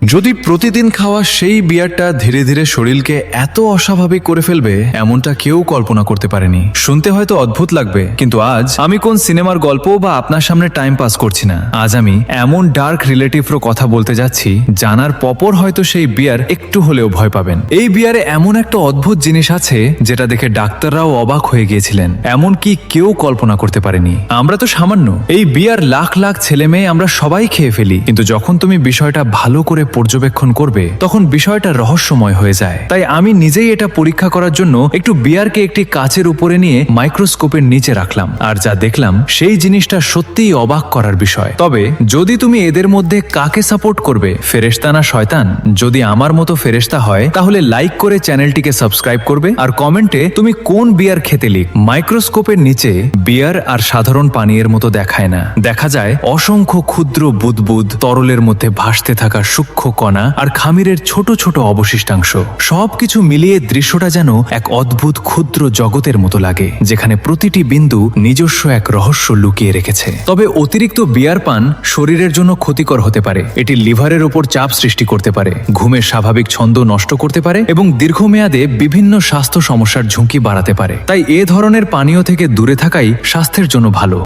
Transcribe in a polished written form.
যদি প্রতিদিন খাওয়া সেই বিয়ারটা ধীরে ধীরে শরীরকে এত অস্বাভাবিক করে ফেলবে এমনটা কেউ কল্পনা করতে পারেনি। শুনতে হয়তো অদ্ভুত লাগবে, কিন্তু আজ আমি কোন সিনেমার গল্প বা আপনার সামনে টাইম পাস করছি না। আজ আমি এমন ডার্ক রিলেটিভর কথা বলতে যাচ্ছি জানার পর হয়তো সেই বিয়ার একটু হলেও ভয় পাবেন। এই বিয়ারে এমন একটা অদ্ভুত জিনিস আছে যেটা দেখে ডাক্তাররাও অবাক হয়ে গিয়েছিলেন, এমনকি কেউ কল্পনা করতে পারেনি। আমরা তো সামান্য, এই বিয়ার লাখ লাখ ছেলে মেয়ে আমরা সবাই খেয়ে ফেলি, কিন্তু যখন তুমি বিষয়টা ভালো করে পর্যবেক্ষণ করবে তখন বিষয়টা রহস্যময় হয়ে যায়। তাই আমি নিজেই এটা পরীক্ষা করার জন্য একটু বিয়ারকে একটি কাচের উপরে নিয়ে মাইক্রোস্কোপের নিচে রাখলাম, আর যা দেখলাম সেই জিনিসটা সত্যিই অবাক করার বিষয়। তবে যদি তুমি এদের মধ্যে কাকে সাপোর্ট করবে, ফেরেশতা না শয়তান? যদি আমার মতো ফেরেশতা হয় তাহলে লাইক করে চ্যানেলটিকে সাবস্ক্রাইব করবে আর কমেন্টে তুমি কোন বিয়ার খেতে লিখ। মাইক্রোস্কোপের নিচে বিয়ার আর সাধারণ পানীয়ের মতো দেখায় না, দেখা যায় অসংখ্য ক্ষুদ্র বুদবুদ, তরলের মধ্যে ভাসতে থাকা সূক্ষ্ম কণা আর খামিরের ছোট ছোট অবশিষ্টাংশ। সবকিছু মিলিয়ে দৃশ্যটা যেন এক অদ্ভুত ক্ষুদ্র জগতের মতো লাগে, যেখানে প্রতিটি বিন্দু নিজস্ব এক রহস্য লুকিয়ে রেখেছে। তবে অতিরিক্ত বিয়ার পান শরীরের জন্য ক্ষতিকর হতে পারে। এটি লিভারের ওপর চাপ সৃষ্টি করতে পারে, ঘুমের স্বাভাবিক ছন্দ নষ্ট করতে পারে এবং দীর্ঘমেয়াদে বিভিন্ন স্বাস্থ্য সমস্যার ঝুঁকি বাড়াতে পারে। তাই এ ধরনের পানীয় থেকে দূরে থাকাই স্বাস্থ্যের জন্য ভালো।